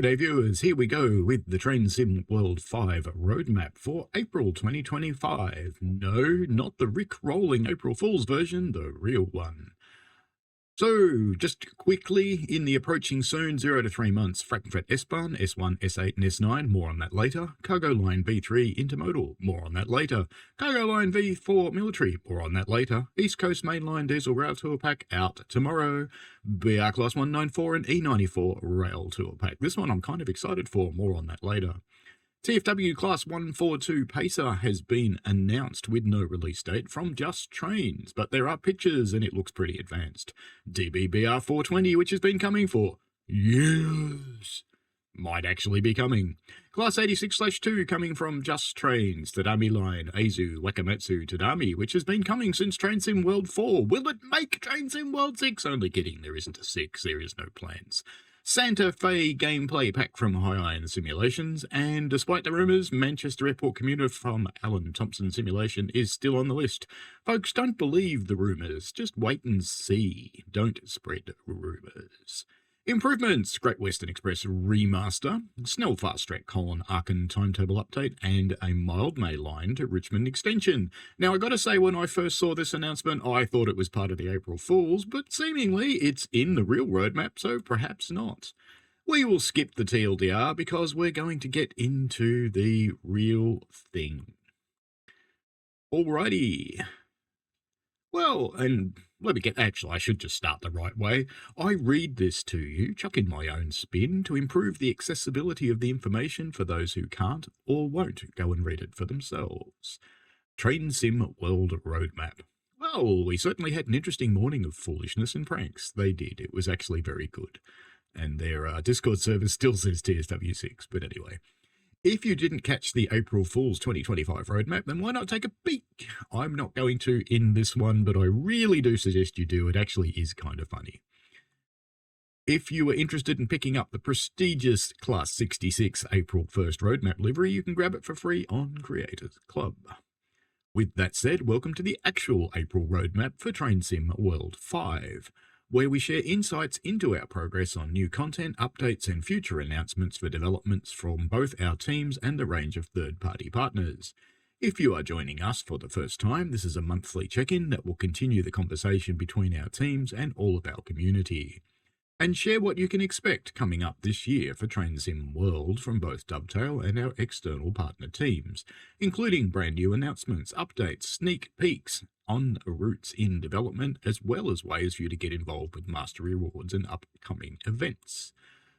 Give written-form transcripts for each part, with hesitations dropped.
G'day viewers, here we go with the Train Sim World 5 roadmap for April 2025. No, not the Rick-rolling April Fool's version, the real one. So, just quickly, in the approaching soon 0 to 3 months, Frankfurt S-Bahn, S1, S8 and S9, more on that later. Cargo Line V3 Intermodal, more on that later. Cargo Line V4 Military, more on that later. East Coast Mainline Diesel Rail Tour Pack out tomorrow. BR Class 194 and E94 Rail Tour Pack. This one I'm kind of excited for, more on that later. TfW Class 142 Pacer has been announced with no release date from Just Trains, but there are pictures and it looks pretty advanced. DBBR 420, which has been coming for years, might actually be coming. Class 86/2 coming from Just Trains, Tadami Line, Aizu, Wakamatsu, Tadami, which has been coming since Train Sim World 4. Will it make Train Sim World 6? Only kidding, there isn't a 6, there is no plans. Santa Fe gameplay pack from High Iron Simulations, and despite the rumours, Manchester Airport commuter from Alan Thompson Simulation is still on the list. Folks, don't believe the rumours, just wait and see. Don't spread rumours. Improvements: Great Western Express remaster, Snell Fast Track Aachen timetable update, and a Mildmay line to Richmond extension. Now, I gotta say, when I first saw this announcement, I thought it was part of the April Fools, but seemingly it's in the real roadmap, so perhaps not. We will skip the TLDR because we're going to get into the real thing. Alrighty. Well, and let me get, actually, I should just start the right way. I read this to you, chuck in my own spin, to improve the accessibility of the information for those who can't or won't go and read it for themselves. Train Sim World Roadmap. Well, we certainly had an interesting morning of foolishness and pranks. They did. It was actually very good. And their Discord server still says TSW 6, but anyway. If you didn't catch the April Fool's 2025 roadmap, then why not take a peek? I'm not going to in this one, but I really do suggest you do. It actually is kind of funny. If you are interested in picking up the prestigious Class 66 April 1st roadmap livery, you can grab it for free on Creators Club. With that said, welcome to the actual April roadmap for Train Sim World 5. Where we share insights into our progress on new content, updates and future announcements for developments from both our teams and a range of third-party partners. If you are joining us for the first time, this is a monthly check-in that will continue the conversation between our teams and all of our community, and share what you can expect coming up this year for Train Sim World from both Dovetail and our external partner teams, including brand new announcements, updates, sneak peeks, on routes in development, as well as ways for you to get involved with mastery rewards and upcoming events.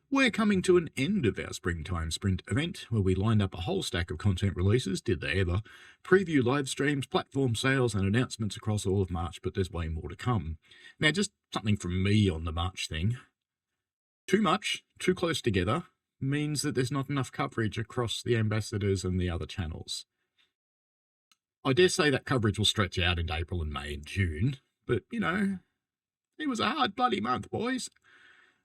We're coming to an end of our Springtime Sprint event, where we lined up a whole stack of content releases, did they ever, preview live streams, platform sales and announcements across all of March, but there's way more to come. Now, just something from me on the March thing. Too much, too close together, means that there's not enough coverage across the ambassadors and the other channels. I dare say that coverage will stretch out into April and May and June, but, you know, it was a hard bloody month, boys.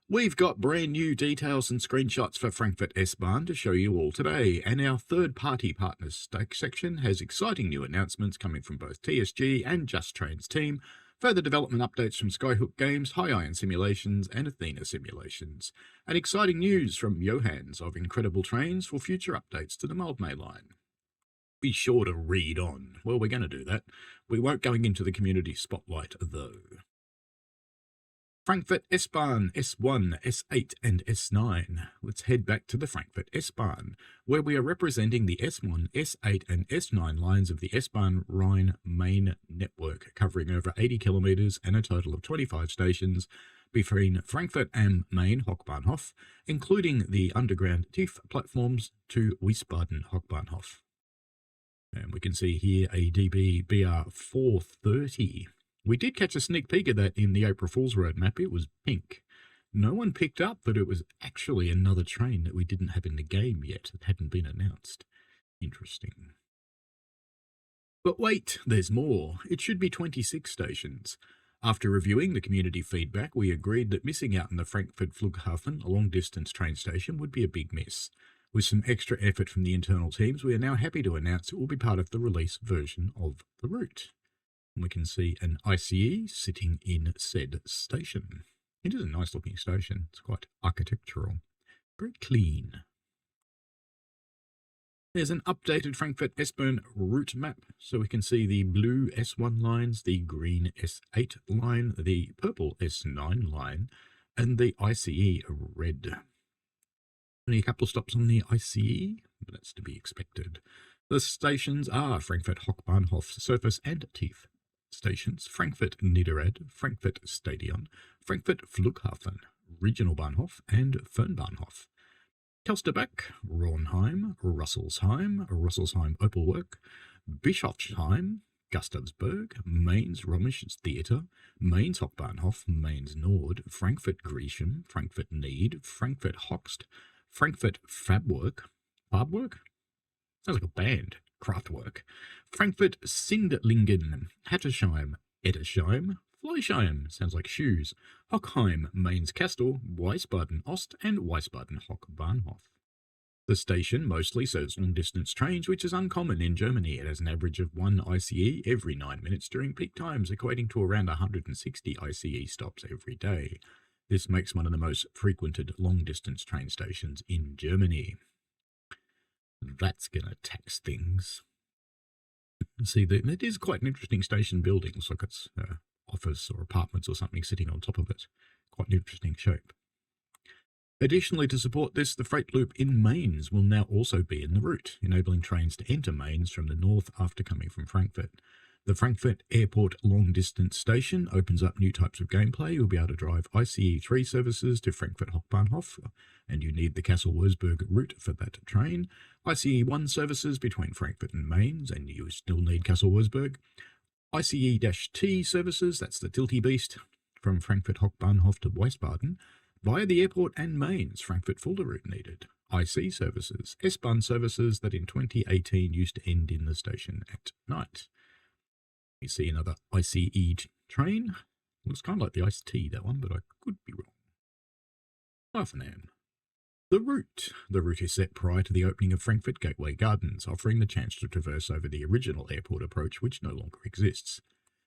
We've got brand new details and screenshots for Frankfurt S-Bahn to show you all today, and our third-party partners stake section has exciting new announcements coming from both TSG and Just Trains team, further development updates from Skyhook Games, High Iron Simulations and Athena Simulations, and exciting news from Johans of Incredible Trains for future updates to the Mildmay line. Be sure to read on. Well, we're going to do that. We won't go into the community spotlight, though. Frankfurt S-Bahn, S1, S8 and S9. Let's head back to the Frankfurt S-Bahn, where we are representing the S1, S8 and S9 lines of the S-Bahn Rhine main network, covering over 80 kilometres and a total of 25 stations between Frankfurt am Main Hauptbahnhof, including the underground TIF platforms to Wiesbaden Hauptbahnhof. And we can see here a DBBR 430. We did catch a sneak peek of that in the April Fool's roadmap. It was pink. No one picked up that it was actually another train that we didn't have in the game yet. It hadn't been announced. Interesting. But wait, there's more. It should be 26 stations. After reviewing the community feedback, we agreed that missing out on the Frankfurt Flughafen, a long-distance train station, would be a big miss. With some extra effort from the internal teams, we are now happy to announce it will be part of the release version of the route. And we can see an ICE sitting in said station. It is a nice looking station. It's quite architectural. Very clean. There's an updated Frankfurt S-Bahn route map, so we can see the blue S1 lines, the green S8 line, the purple S9 line, and the ICE red. Only a couple stops on the ICE, but that's to be expected. The stations are Frankfurt Hauptbahnhof Surface and Tief stations, Frankfurt Niederrad, Frankfurt Stadion, Frankfurt Flughafen, Regional Bahnhof, and Fernbahnhof. Kelsterbeck, Ronheim, Russelsheim, Opelwerk, Bischofsheim, Gustavsburg, Mainz Romisch Theatre, Mainz Hauptbahnhof, Mainz Nord, Frankfurt Gresham, Frankfurt Nied, Frankfurt Hoxt, Frankfurt Fabwerk, sounds like a band, Kraftwerk, Frankfurt Sindlingen, Hattersheim, Eddersheim, Fleischheim, sounds like shoes, Hockheim, Mainz Kastel, Wiesbaden Ost, and Wiesbaden Hauptbahnhof. The station mostly serves long-distance trains, which is uncommon in Germany. It has an average of 1 ICE every 9 minutes during peak times, equating to around 160 ICE stops every day. This makes one of the most frequented long-distance train stations in Germany. That's going to tax things. See, it is quite an interesting station building. Looks like it's office or apartments or something sitting on top of it. Quite an interesting shape. Additionally, to support this, the freight loop in Mainz will now also be in the route, enabling trains to enter Mainz from the north after coming from Frankfurt. The Frankfurt Airport long-distance station opens up new types of gameplay. You'll be able to drive ICE 3 services to Frankfurt Hauptbahnhof, and you need the Kassel-Wurzburg route for that train. ICE 1 services between Frankfurt and Mainz, and you still need Kassel-Wurzburg. ICE-T services, that's the Tilty Beast, from Frankfurt Hauptbahnhof to Wiesbaden, via the airport and Mainz Frankfurt-Fulda route needed. IC services, S-Bahn services that in 2018 used to end in the station at night. You see another ICE train. Looks kind of like the ICE-T, that one, but I could be wrong. Hoffenheim. The route. The route is set prior to the opening of Frankfurt Gateway Gardens, offering the chance to traverse over the original airport approach, which no longer exists.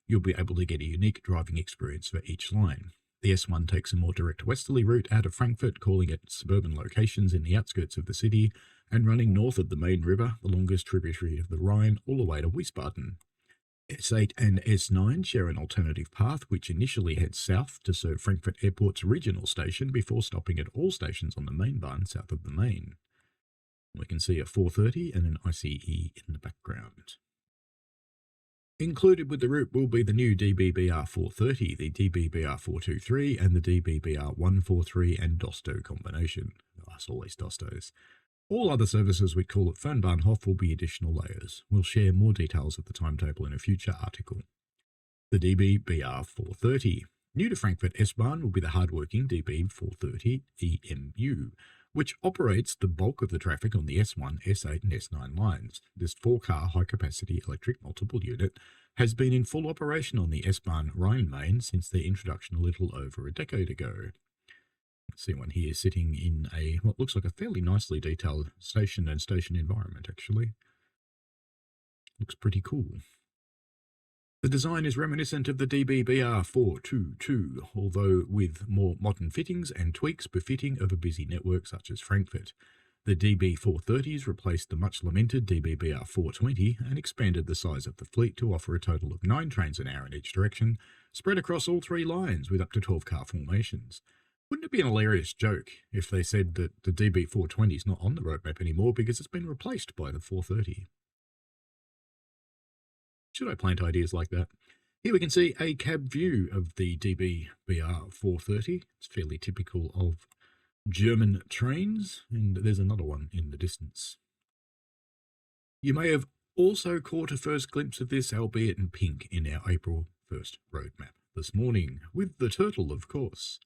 You'll be able to get a unique driving experience for each line. The S1 takes a more direct westerly route out of Frankfurt, calling at suburban locations in the outskirts of the city, and running north of the Main River, the longest tributary of the Rhine, all the way to Wiesbaden. S8 and S9 share an alternative path which initially heads south to serve Frankfurt Airport's regional station before stopping at all stations on the Mainbahn south of the Main. We can see a 430 and an ICE in the background. Included with the route will be the new DBBR 430, the DBBR 423, and the DBBR 143 and Dosto combination. That's always Dostos. All other services we call at Fernbahnhof will be additional layers. We'll share more details of the timetable in a future article. The DB-BR 430. New to Frankfurt S-Bahn will be the hard-working DB 430 EMU, which operates the bulk of the traffic on the S1, S8 and S9 lines. This 4-car high-capacity electric multiple unit has been in full operation on the S-Bahn Rhine-Main since their introduction a little over a decade ago. See one here sitting in what looks like a fairly nicely detailed station and station environment, actually. Looks pretty cool. The design is reminiscent of the DBBR 422, although with more modern fittings and tweaks befitting of a busy network such as Frankfurt. The DB430s replaced the much-lamented DBBR 420 and expanded the size of the fleet to offer a total of 9 trains an hour in each direction, spread across all 3 lines with up to 12-car formations. Wouldn't it be an hilarious joke if they said that the DB420 is not on the roadmap anymore because it's been replaced by the 430? Should I plant ideas like that? Here we can see a cab view of the DBBR 430. It's fairly typical of German trains, and there's another one in the distance. You may have also caught a first glimpse of this, albeit in pink, in our April 1st roadmap this morning, with the turtle, of course.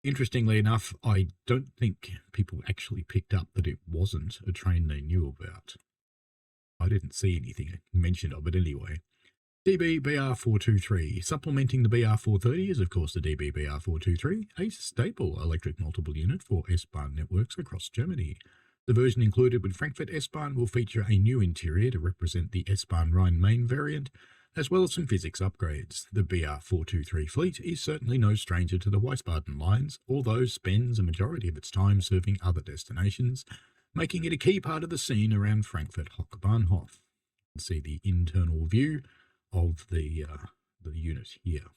Interestingly enough, I don't think people actually picked up that it wasn't a train they knew about. I didn't see anything mentioned of it anyway. DB-BR 423. Supplementing the BR 430 is, of course, the DB-BR 423, a staple electric multiple unit for S-Bahn networks across Germany. The version included with Frankfurt S-Bahn will feature a new interior to represent the S-Bahn Rhine-Main variant, as well as some physics upgrades. The BR423 fleet is certainly no stranger to the Wiesbaden lines, although spends a majority of its time serving other destinations, making it a key part of the scene around Frankfurt Hauptbahnhof. You can see the internal view of the unit here.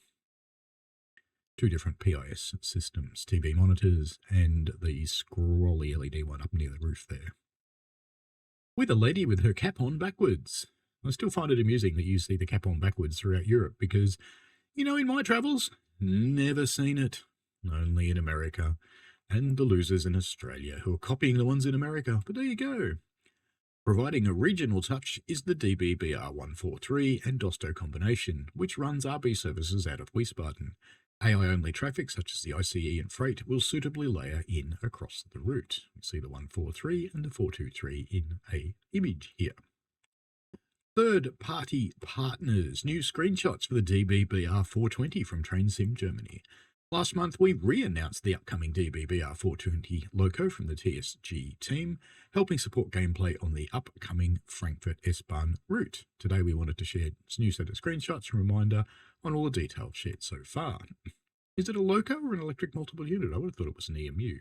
Two different PIS systems, TV monitors, and the scrolly LED one up near the roof there. With a lady with her cap on backwards. I still find it amusing that you see the cap on backwards throughout Europe because, in my travels, never seen it. Only in America. And the losers in Australia who are copying the ones in America. But there you go. Providing a regional touch is the DB-BR143 and DOSTO combination, which runs RB services out of Wiesbaden. AI-only traffic, such as the ICE and freight, will suitably layer in across the route. You see the 143 and the 423 in an image here. Third-party partners. New screenshots for the DB-BR420 from TrainSim Germany. Last month, we re-announced the upcoming DB-BR420 loco from the TSG team, helping support gameplay on the upcoming Frankfurt S-Bahn route. Today, we wanted to share a new set of screenshots and reminder on all the details shared so far. Is it a loco or an electric multiple unit? I would have thought it was an EMU.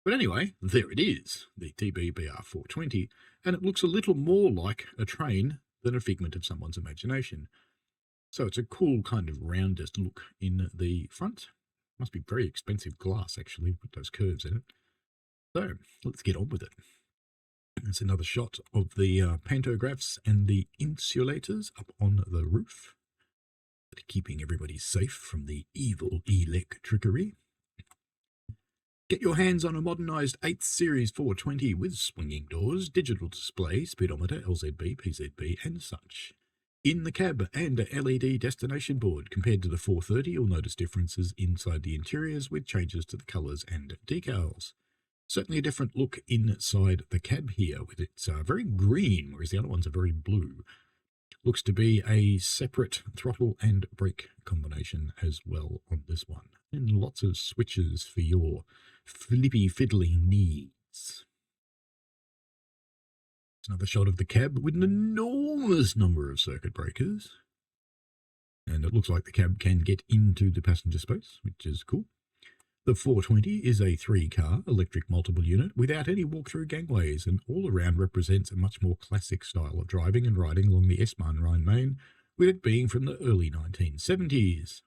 But anyway, there it is, the DB-BR420, and it looks a little more like a train than a figment of someone's imagination. So it's a cool kind of roundest look in the front. Must be very expensive glass, actually, with those curves in it. So, let's get on with it. It's another shot of the pantographs and the insulators up on the roof, keeping everybody safe from the evil electricity. Get your hands on a modernised 8th Series 420 with swinging doors, digital display, speedometer, LZB, PZB, and such. In the cab and a LED destination board. Compared to the 430, you'll notice differences inside the interiors with changes to the colours and decals. Certainly a different look inside the cab here, with its very green, whereas the other ones are very blue. Looks to be a separate throttle and brake combination as well on this one. And lots of switches for your flippy fiddly needs. Another shot of the cab with an enormous number of circuit breakers. And it looks like the cab can get into the passenger space, which is cool. The 420 is a 3-car electric multiple unit without any walk-through gangways, and all around represents a much more classic style of driving and riding along the S-Bahn Rhine-Main, with it being from the early 1970s.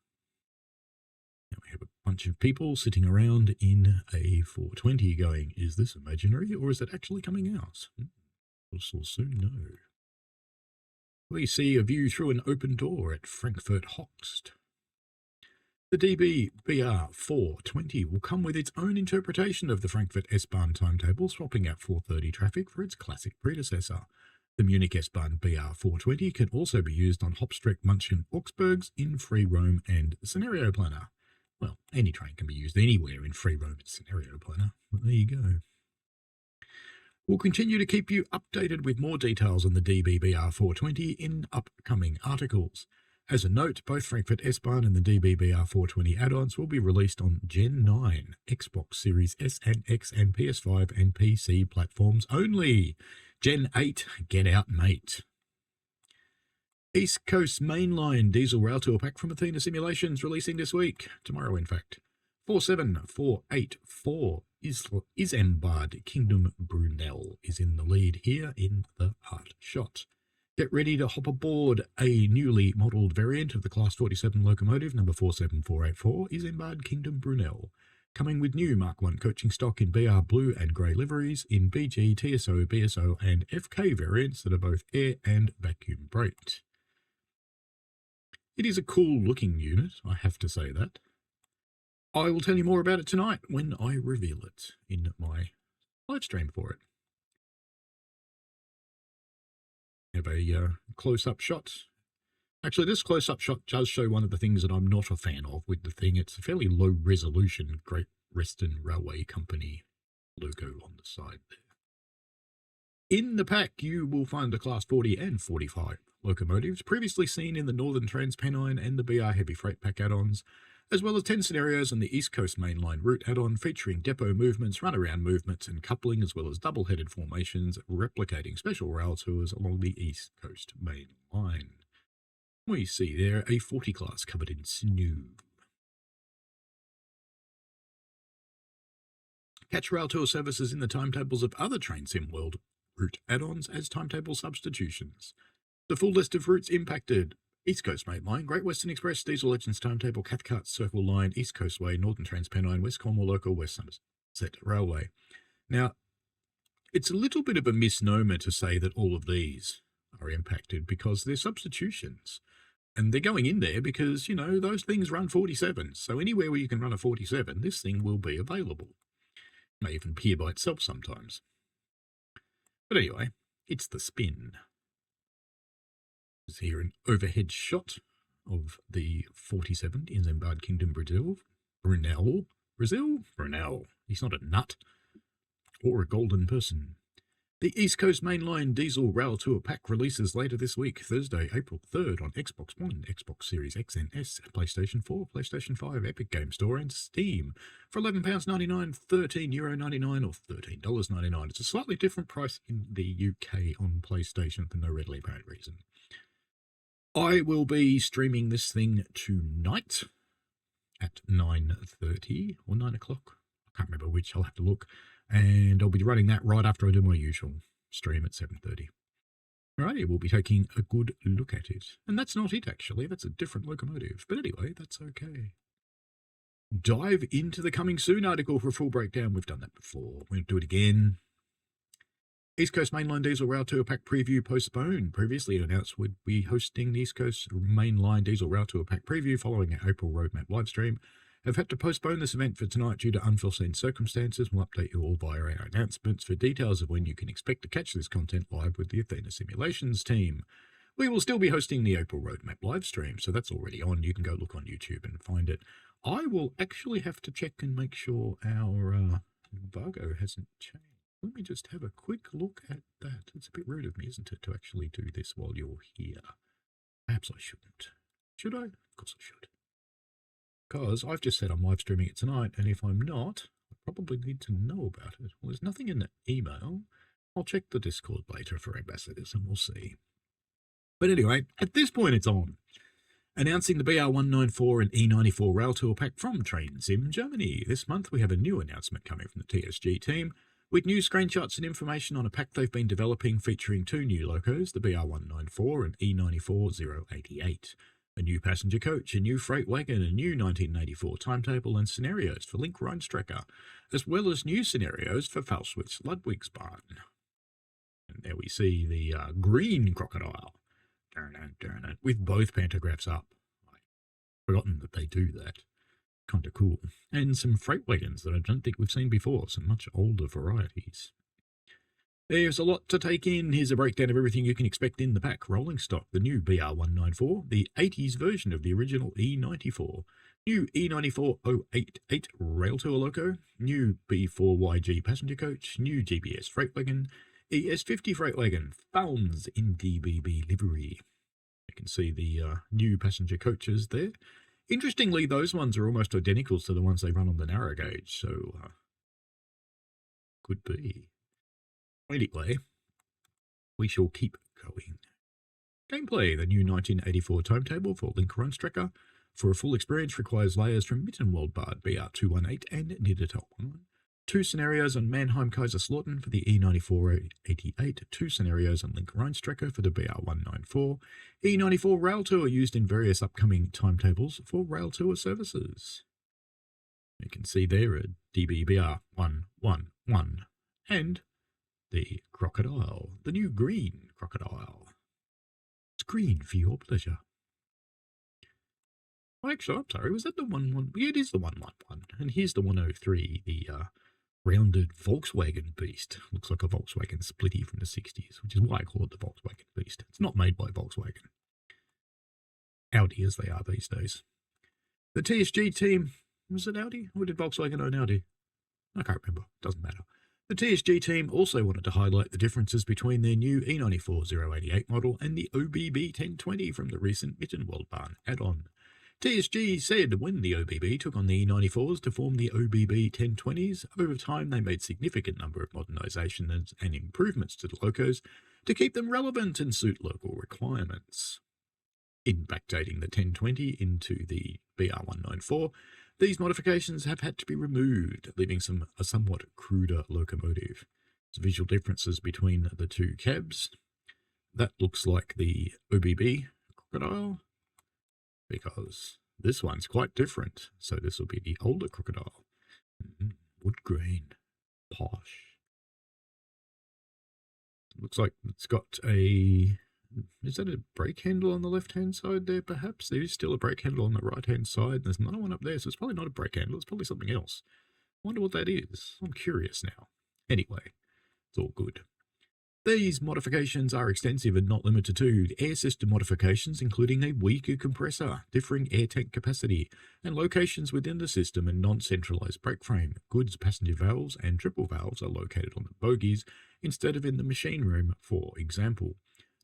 Now we have a bunch of people sitting around in a 420 going, is this imaginary or is it actually coming out? We'll soon know. We see a view through an open door at Frankfurt Hoxt. The DB-BR420 will come with its own interpretation of the Frankfurt S-Bahn timetable, swapping out 430 traffic for its classic predecessor. The Munich S-Bahn BR420 can also be used on Hauptstrecke München Augsburgs in free roam and scenario planner. Well, any train can be used anywhere in free roam and scenario planner, but there you go. We'll continue to keep you updated with more details on the DB-BR420 in upcoming articles. As a note, both Frankfurt S-Bahn and the DB-BR420 add-ons will be released on Gen 9, Xbox Series S and X and PS5 and PC platforms only. Gen 8, get out mate. East Coast Mainline Diesel Rail Tour pack from Athena Simulations releasing this week. Tomorrow, in fact. 47484 Isambard Kingdom Brunel is in the lead here in the art shot. Get ready to hop aboard a newly modelled variant of the Class 47 locomotive number 47484 Isambard Kingdom Brunel, coming with new Mark I coaching stock in BR blue and grey liveries in BG, TSO, BSO and FK variants that are both air and vacuum braked. It is a cool looking unit, I have to say that. I will tell you more about it tonight when I reveal it in my live stream for it. Have a close-up shot. Actually, this close-up shot does show one of the things that I'm not a fan of with the thing. It's a fairly low-resolution Great Western Railway Company logo on the side there. In the pack, you will find the Class 40 and 45 locomotives previously seen in the Northern Transpennine and the BR Heavy Freight Pack add-ons, as well as 10 scenarios on the East Coast Mainline route add-on featuring depot movements, runaround movements and coupling, as well as double-headed formations replicating special rail tours along the East Coast Main Line. We see there a 40 class covered in snow. Catch rail tour services in the timetables of other Train Sim World route add-ons as timetable substitutions. The full list of routes impacted: East Coast Main Line, Great Western Express, Diesel Legends Timetable, Cathcart Circle Line, East Coast Way, Northern Transpennine, West Cornwall Local, West Somerset Railway. Now, it's a little bit of a misnomer to say that all of these are impacted because they're substitutions. And they're going in there because, those things run 47. So anywhere where you can run a 47, this thing will be available. It may even appear by itself sometimes. But anyway, it's the spin. There's here an overhead shot of the 47 in Zambard Kingdom, Brazil. Brunel. He's not a nut or a golden person. The East Coast Mainline Diesel Rail Tour Pack releases later this week, Thursday, April 3rd on Xbox One, Xbox Series X and S, PlayStation 4, PlayStation 5, Epic Game Store and Steam for £11.99, €13.99 or $13.99. It's a slightly different price in the UK on PlayStation for no readily apparent reason. I will be streaming this thing tonight at 9:30 or 9 o'clock. I can't remember which, I'll have to look. And I'll be running that right after I do my usual stream at 7:30. Alrighty, we'll be taking a good look at it. And that's not it, actually. That's a different locomotive. But anyway, that's okay. Dive into the coming soon article for a full breakdown. We've done that before. We'll do it again. East Coast Mainline Diesel Rail Tour Pack Preview postponed. Previously announced would be hosting the East Coast Mainline Diesel Rail Tour Pack Preview following our April Roadmap livestream. Have had to postpone this event for tonight due to unforeseen circumstances. We'll update you all via our announcements for details of when you can expect to catch this content live with the Athena Simulations team. We will still be hosting the April Roadmap livestream, so that's already on. You can go look on YouTube and find it. I will actually have to check and make sure our embargo hasn't changed. Let me just have a quick look at that. It's a bit rude of me, isn't it, to actually do this while you're here? Perhaps I shouldn't. Should I? Of course I should. Because I've just said I'm live streaming it tonight, and if I'm not, I probably need to know about it. Well, there's nothing in the email. I'll check the Discord later for ambassadors, and we'll see. But anyway, at this point it's on. Announcing the BR194 and E94 Rail Tour Pack from Train Sim Germany. This month we have a new announcement coming from the TSG team, with new screenshots and information on a pack they've been developing featuring two new locos, the BR194 and E94 088. A new passenger coach, a new freight wagon, a new 1984 timetable and scenarios for Link Rheinstrecke, as well as new scenarios for Faustwitz Ludwigsbahn. And there we see the green crocodile, with both pantographs up. I've forgotten that they do that. Kind of cool. And some freight wagons that I don't think we've seen before, some much older varieties. There's a lot to take in. Here's a breakdown of everything you can expect in the pack. Rolling stock, the new BR194, the 80s version of the original E94, new E94 088 Rail Tour Loco, new B4YG passenger coach, new GBS freight wagon, ES50 freight wagon, found in DBB livery. You can see the new passenger coaches there. Interestingly, those ones are almost identical to the ones they run on the narrow gauge, so could be. Anyway, we shall keep going. Gameplay, the new 1984 timetable for Link Rheinstrecke. For a full experience requires layers from Mittenwaldbad BR218 and Niedertalbahn. 2 scenarios on Mannheim Kaiserslautern for the E94 88, 2 scenarios on Link Rheinstrecke for the BR194, E94 Rail Tour used in various upcoming timetables for rail tour services. You can see there a DBBR 111 and the crocodile, the new green crocodile. It's green for your pleasure. Well, actually, I'm sorry, was that the 11? Yeah, it is the 111. And here's the 103, the rounded Volkswagen Beast. Looks like a Volkswagen Splitty from the 60s, which is why I call it the Volkswagen Beast. It's not made by Volkswagen. Audi, as they are these days. The TSG team, was it Audi? Or did Volkswagen own Audi? I can't remember. Doesn't matter. The TSG team also wanted to highlight the differences between their new E94 088 model and the OBB 1020 from the recent Mittenwaldbahn add-on. TSG said when the OBB took on the E94s to form the OBB 1020s, over time they made significant number of modernisations and improvements to the locos to keep them relevant and suit local requirements. In backdating the 1020 into the BR194, these modifications have had to be removed, leaving a somewhat cruder locomotive. There's visual differences between the two cabs. That looks like the OBB crocodile, because this one's quite different. So this will be the older crocodile. Wood grain, posh. Looks like it's got a... Is that a brake handle on the left-hand side there, perhaps? There is still a brake handle on the right-hand side. There's another one up there, so it's probably not a brake handle. It's probably something else. I wonder what that is. I'm curious now. Anyway, it's all good. These modifications are extensive and not limited to air system modifications, including a weaker compressor, differing air tank capacity, and locations within the system and non-centralized brake frame. Goods passenger valves and triple valves are located on the bogies instead of in the machine room, for example.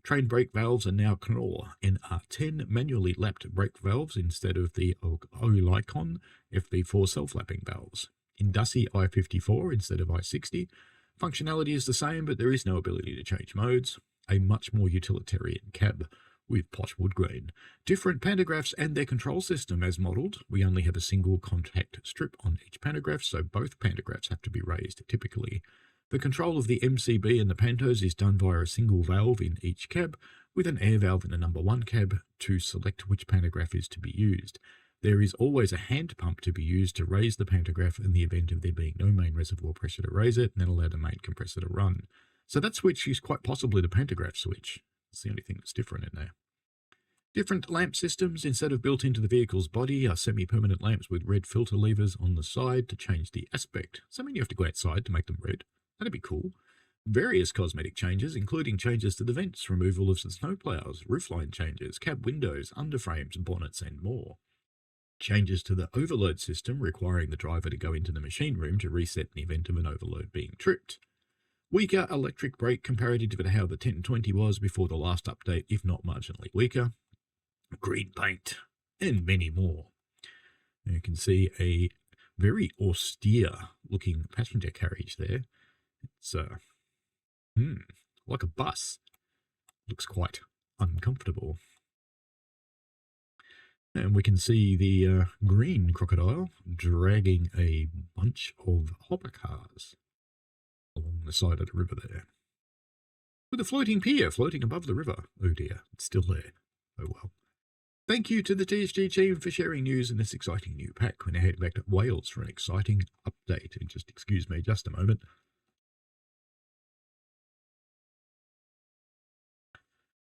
Train brake valves are now Knorr and are 10 manually lapped brake valves instead of the Olicon FV4 self-lapping valves. In Dussy I-54 instead of I-60, functionality is the same, but there is no ability to change modes. A much more utilitarian cab with posh wood grain. Different pantographs and their control system as modelled. We only have a single contact strip on each pantograph, so both pantographs have to be raised typically. The control of the MCB and the pantos is done via a single valve in each cab, with an air valve in the number 1 cab to select which pantograph is to be used. There is always a hand pump to be used to raise the pantograph in the event of there being no main reservoir pressure to raise it, and then allow the main compressor to run. So that switch is quite possibly the pantograph switch. It's the only thing that's different in there. Different lamp systems, instead of built into the vehicle's body, are semi-permanent lamps with red filter levers on the side to change the aspect. So I mean you have to go outside to make them red. That'd be cool. Various cosmetic changes, including changes to the vents, removal of the snowplows, roofline changes, cab windows, underframes, bonnets, and more. Changes to the overload system, requiring the driver to go into the machine room to reset in the event of an overload being tripped. Weaker electric brake comparative to how the 1020 was before the last update, if not marginally weaker. Green paint, and many more. You can see a very austere looking passenger carriage there. It's like a bus. Looks quite uncomfortable. And we can see the green crocodile dragging a bunch of hopper cars along the side of the river there. With a floating pier floating above the river. Oh dear, it's still there. Oh well. Thank you to the TSG team for sharing news in this exciting new pack. We're now heading back to Wales for an exciting update. And just excuse me just a moment.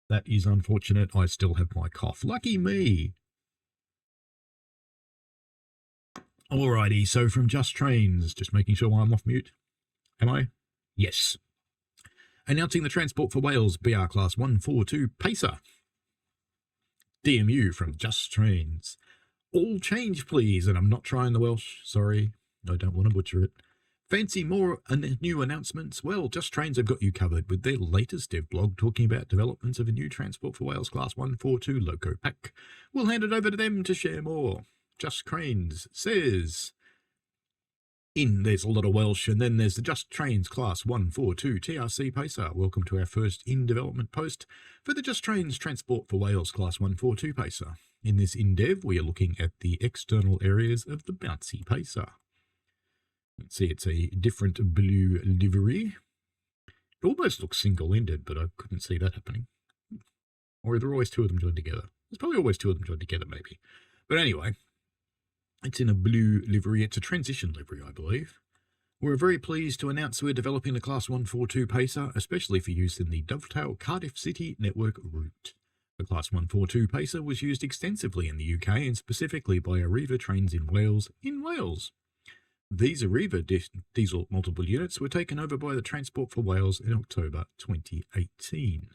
That is unfortunate. I still have my cough. Lucky me. Alrighty, so from Just Trains, just making sure I'm off mute. Am I? Yes. Announcing the Transport for Wales BR Class 142 Pacer. DMU from Just Trains. All change, please. And I'm not trying the Welsh. Sorry. I don't want to butcher it. Fancy more new announcements? Well, Just Trains have got you covered with their latest dev blog talking about developments of a new Transport for Wales Class 142 Loco Pack. We'll hand it over to them to share more. Just Trains says... there's a lot of Welsh, and then there's the Just Trains Class 142 TRC Pacer. Welcome to our first in-development post for the Just Trains Transport for Wales Class 142 Pacer. In this in-dev, we are looking at the external areas of the bouncy Pacer. Let's see, it's a different blue livery. It almost looks single-ended, but I couldn't see that happening. Or are there always two of them joined together? There's probably always two of them joined together, maybe. But anyway... it's in a blue livery. It's a transition livery, I believe. We're very pleased to announce we're developing the Class 142 Pacer, especially for use in the Dovetail Cardiff City network route. The Class 142 Pacer was used extensively in the UK and specifically by Arriva trains in Wales. These Arriva diesel multiple units were taken over by the Transport for Wales in October 2018.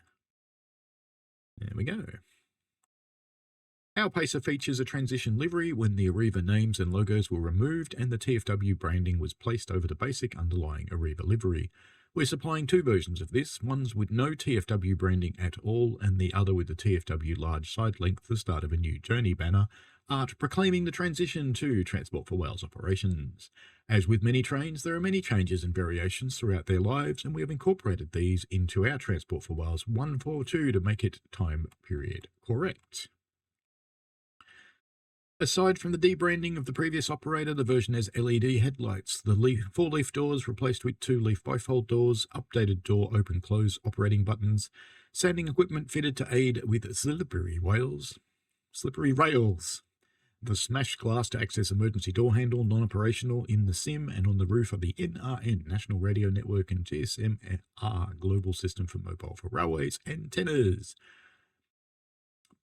There we go. Our Pacer features a transition livery when the Arriva names and logos were removed and the TfW branding was placed over the basic underlying Arriva livery. We're supplying two versions of this, one with no TfW branding at all and the other with the TfW large side length, the start of a new journey banner, art proclaiming the transition to Transport for Wales operations. As with many trains, there are many changes and variations throughout their lives, and we have incorporated these into our Transport for Wales 142 to make it time period correct. Aside from the debranding of the previous operator, the version has LED headlights, the four-leaf doors replaced with two-leaf bifold doors, updated door open-close operating buttons, sanding equipment fitted to aid with slippery rails. The smashed glass to access emergency door handle, non-operational in the SIM and on the roof of the NRN, National Radio Network, and GSMR, Global System for Mobile for Railways, antennas.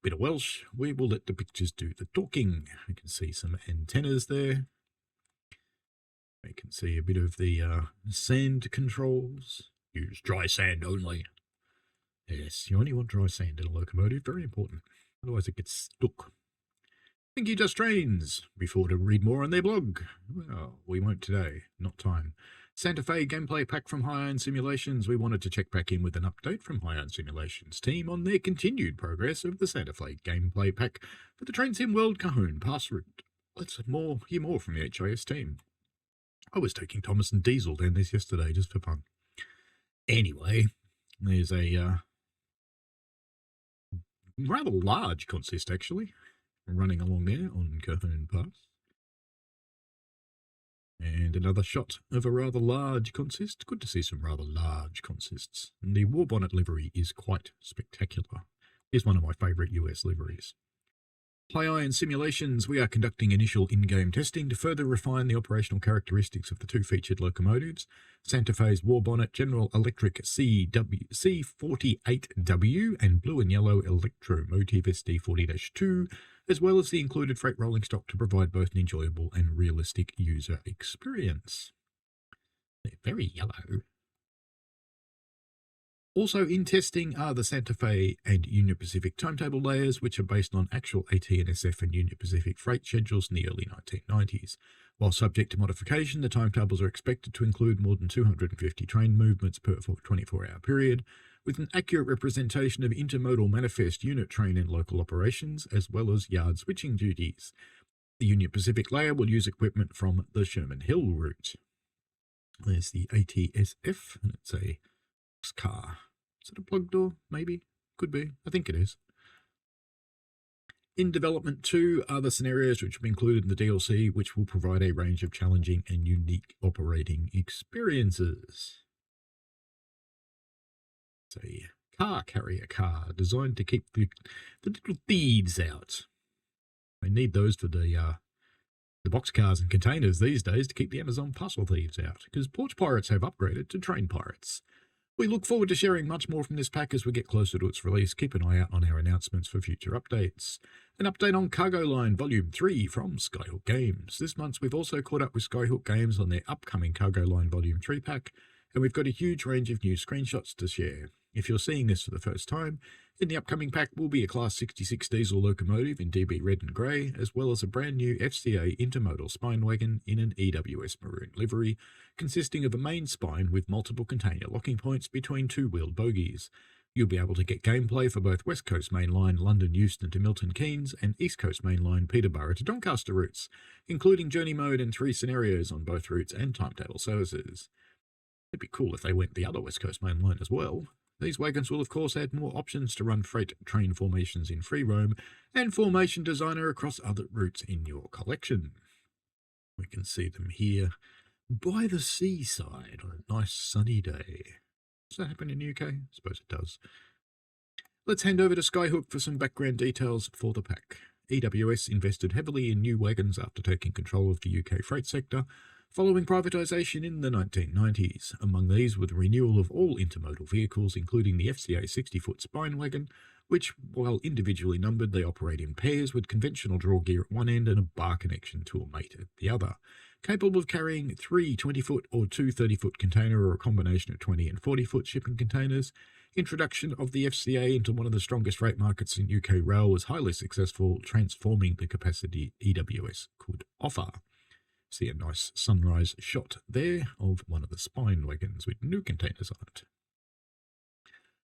Bit of Welsh, we will let the pictures do the talking. We can see some antennas there. We can see a bit of the sand controls. Use dry sand only. Yes, you only want dry sand in a locomotive, very important. Otherwise it gets stuck. Thank you, Just Trains. Be forward to read more on their blog. Well, we won't today, not time. Santa Fe gameplay pack from High Iron Simulations. We wanted to check back in with an update from High Iron Simulations team on their continued progress of the Santa Fe gameplay pack for the Train Sim World Cajon pass route. Let's hear more from the HIS team. I was taking Thomas and Diesel down this yesterday just for fun. Anyway, there's a rather large consist actually running along there on Cajon Pass. And another shot of a rather large consist. Good to see some rather large consists. And the war bonnet livery is quite spectacular. It's one of my favourite US liveries. High Iron Simulations, we are conducting initial in-game testing to further refine the operational characteristics of the two featured locomotives, Santa Fe's War Bonnet General Electric C48W and Blue and Yellow Electro Motive SD40-2, as well as the included freight rolling stock to provide both an enjoyable and realistic user experience. They're very yellow. Also in testing are the Santa Fe and Union Pacific timetable layers, which are based on actual AT&SF and Union Pacific freight schedules in the early 1990s. While subject to modification, the timetables are expected to include more than 250 train movements per 24-hour period, with an accurate representation of intermodal manifest unit train and local operations, as well as yard switching duties. The Union Pacific layer will use equipment from the Sherman Hill route. There's the ATSF, and it's a car. Is it a plug door? Maybe. Could be. I think it is. In development too are the scenarios which have been included in the DLC, which will provide a range of challenging and unique operating experiences. It's a car carrier car designed to keep the little thieves out. They need those for the boxcars and containers these days to keep the Amazon parcel thieves out, because porch pirates have upgraded to train pirates. We look forward to sharing much more from this pack as we get closer to its release. Keep an eye out on our announcements for future updates. An update on Cargo Line Volume 3 from Skyhook Games. This month we've also caught up with Skyhook Games on their upcoming Cargo Line Volume 3 pack, and we've got a huge range of new screenshots to share. If you're seeing this for the first time, in the upcoming pack will be a Class 66 diesel locomotive in DB Red and Grey, as well as a brand new FCA intermodal spine wagon in an EWS maroon livery, consisting of a main spine with multiple container locking points between two-wheeled bogies. You'll be able to get gameplay for both West Coast Main Line London Euston to Milton Keynes and East Coast Main Line Peterborough to Doncaster routes, including journey mode and 3 scenarios on both routes and timetable services. It'd be cool if they went the other West Coast Main Line as well. These wagons will of course add more options to run freight train formations in free roam and formation designer across other routes in your collection. We can see them here by the seaside on a nice sunny day. Does that happen in the UK? I suppose it does. Let's hand over to Skyhook for some background details for the pack. EWS invested heavily in new wagons after taking control of the UK freight sector, following privatisation in the 1990s. Among these were the renewal of all intermodal vehicles, including the FCA 60-foot spine wagon, which, while individually numbered, they operate in pairs with conventional draw gear at one end and a bar connection to a mate at the other. Capable of carrying 3 20-foot or 2 30-foot container or a combination of 20 and 40-foot shipping containers, introduction of the FCA into one of the strongest freight markets in UK rail was highly successful, transforming the capacity EWS could offer. See a nice sunrise shot there of one of the spine wagons with new containers on it.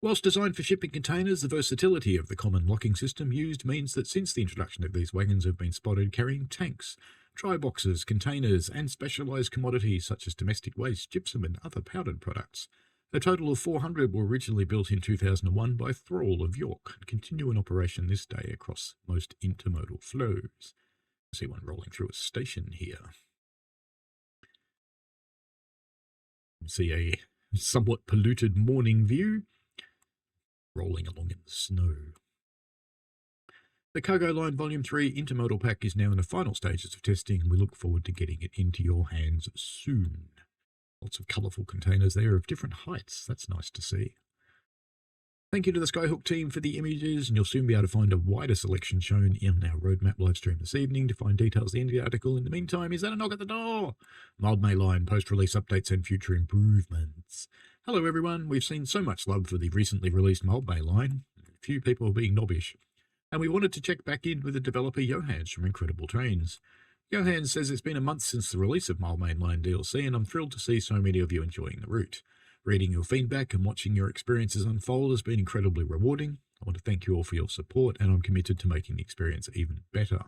Whilst designed for shipping containers, the versatility of the common locking system used means that since the introduction of these wagons have been spotted carrying tanks, dry boxes, containers and specialised commodities such as domestic waste, gypsum and other powdered products. A total of 400 were originally built in 2001 by Thrall of York and continue in operation this day across most intermodal flows. see one rolling through a station here. See a somewhat polluted morning view rolling along in the snow. The Cargo Line Volume 3 Intermodal Pack is now in the final stages of testing, and we look forward to getting it into your hands soon. Lots of colourful containers there of different heights. That's nice to see. Thank you to the Skyhook team for the images, and you'll soon be able to find a wider selection shown in our roadmap livestream this evening. To find details at the end of the article, in the meantime, is that a knock at the door? Mildmay line, post-release updates and future improvements. Hello everyone, we've seen so much love for the recently released Mildmay line. A few people are being knobbish. And we wanted to check back in with the developer Johans from Incredible Trains. Johans says it's been a month since the release of Mildmay Line DLC, and I'm thrilled to see so many of you enjoying the route. Reading your feedback and watching your experiences unfold has been incredibly rewarding. I want to thank you all for your support, and I'm committed to making the experience even better.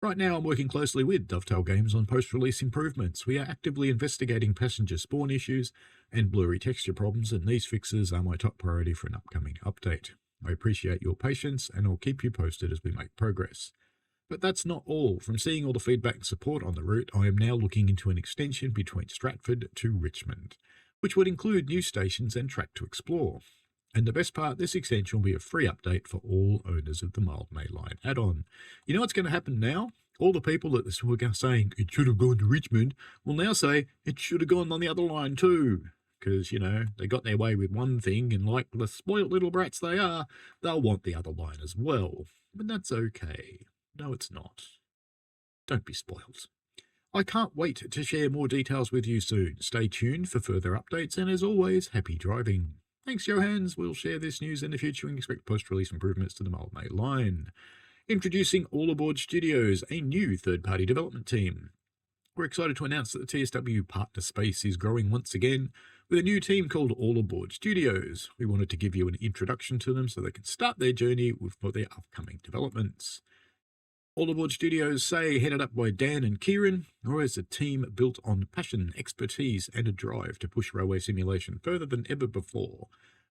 Right now, I'm working closely with Dovetail Games on post-release improvements. We are actively investigating passenger spawn issues and blurry texture problems, and these fixes are my top priority for an upcoming update. I appreciate your patience, and I'll keep you posted as we make progress. But that's not all. From seeing all the feedback and support on the route, I am now looking into an extension between Stratford to Richmond, which would include new stations and track to explore. And the best part, this extension will be a free update for all owners of the Mildmay Line add-on. You know what's going to happen now? All the people that were saying it should have gone to Richmond will now say it should have gone on the other line too. Because, you know, they got their way with one thing, and like the spoilt little brats they are, they'll want the other line as well. But that's okay. No, it's not. Don't be spoilt. I can't wait to share more details with you soon. Stay tuned for further updates, and as always, happy driving. Thanks, Johans. We'll share this news in the future and expect post-release improvements to the Mildmay Line. Introducing All Aboard Studios, a new third-party development team. We're excited to announce that the TSW partner space is growing once again with a new team called All Aboard Studios. We wanted to give you an introduction to them so they can start their journey for their upcoming developments. All Aboard Studios, say, headed up by Dan and Kieran, are as a team built on passion, expertise and a drive to push railway simulation further than ever before.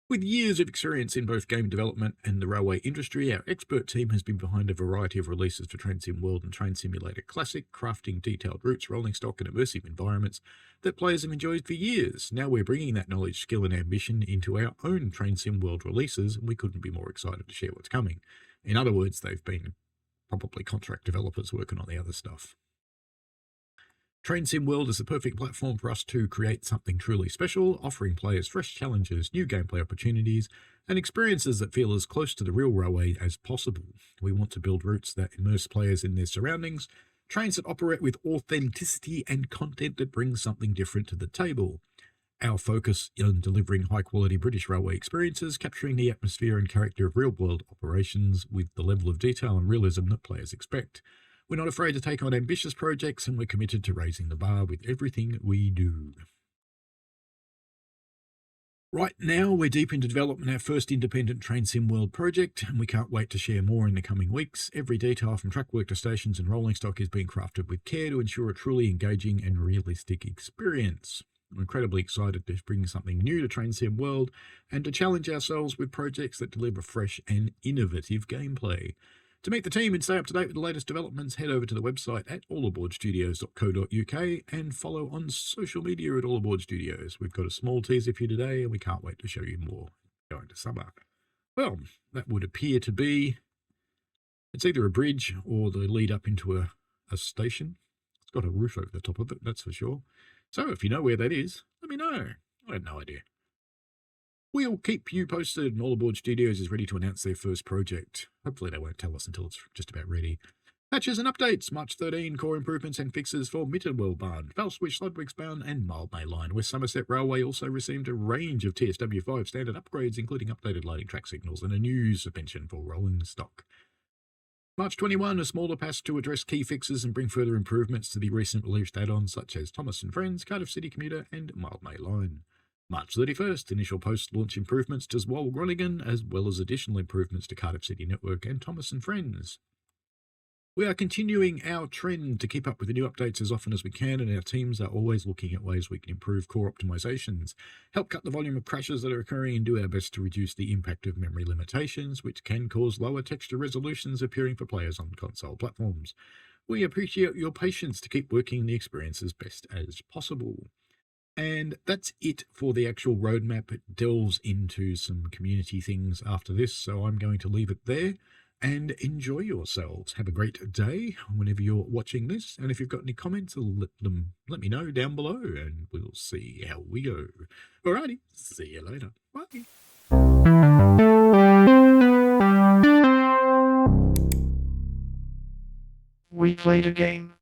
With years of experience in both game development and the railway industry, our expert team has been behind a variety of releases for Train Sim World and Train Simulator Classic, crafting detailed routes, rolling stock and immersive environments that players have enjoyed for years. Now we're bringing that knowledge, skill and ambition into our own Train Sim World releases, and we couldn't be more excited to share what's coming. In other words, they've been probably contract developers working on the other stuff. Train Sim World is the perfect platform for us to create something truly special, offering players fresh challenges, new gameplay opportunities, and experiences that feel as close to the real railway as possible. We want to build routes that immerse players in their surroundings, trains that operate with authenticity, and content that brings something different to the table. Our focus on delivering high-quality British railway experiences, capturing the atmosphere and character of real-world operations with the level of detail and realism that players expect. We're not afraid to take on ambitious projects, and we're committed to raising the bar with everything we do. Right now, we're deep into development our first independent Train Sim World project, and we can't wait to share more in the coming weeks. Every detail from track work to stations and rolling stock is being crafted with care to ensure a truly engaging and realistic experience. I'm incredibly excited to bring something new to Train Sim World and to challenge ourselves with projects that deliver fresh and innovative gameplay. To meet the team and stay up to date with the latest developments, head over to the website at allaboardstudios.co.uk and follow on social media at All Aboard Studios. We've got a small teaser for you today, and we can't wait to show you more going to summer. Well, that would appear to be, it's either a bridge or the lead up into a station. It's got a roof over the top of it, that's for sure. So if you know where that is, let me know. I had no idea. We'll keep you posted, and All Aboard Studios is ready to announce their first project. Hopefully they won't tell us until it's just about ready. Patches and updates. March 13, core improvements and fixes for Mildmay, Valswich, Ludwigsbahn and Mildmay Line. West Somerset Railway also received a range of TSW 5 standard upgrades, including updated lighting track signals and a new suspension for rolling stock. March 21, a smaller pass to address key fixes and bring further improvements to the recent released add-ons such as Thomas and Friends, Cardiff City Commuter and Mildmay Line. March 31st, initial post-launch improvements to Groningen, as well as additional improvements to Cardiff City Network and Thomas and Friends. We are continuing our trend to keep up with the new updates as often as we can, and our teams are always looking at ways we can improve core optimizations, help cut the volume of crashes that are occurring, and do our best to reduce the impact of memory limitations, which can cause lower texture resolutions appearing for players on console platforms. We appreciate your patience to keep working the experience as best as possible. And that's it for the actual roadmap. It delves into some community things after this, so I'm going to leave it there. And enjoy yourselves. Have a great day whenever you're watching this. And if you've got any comments, let me know down below, and we'll see how we go. Alrighty, see you later. Bye. We played a game.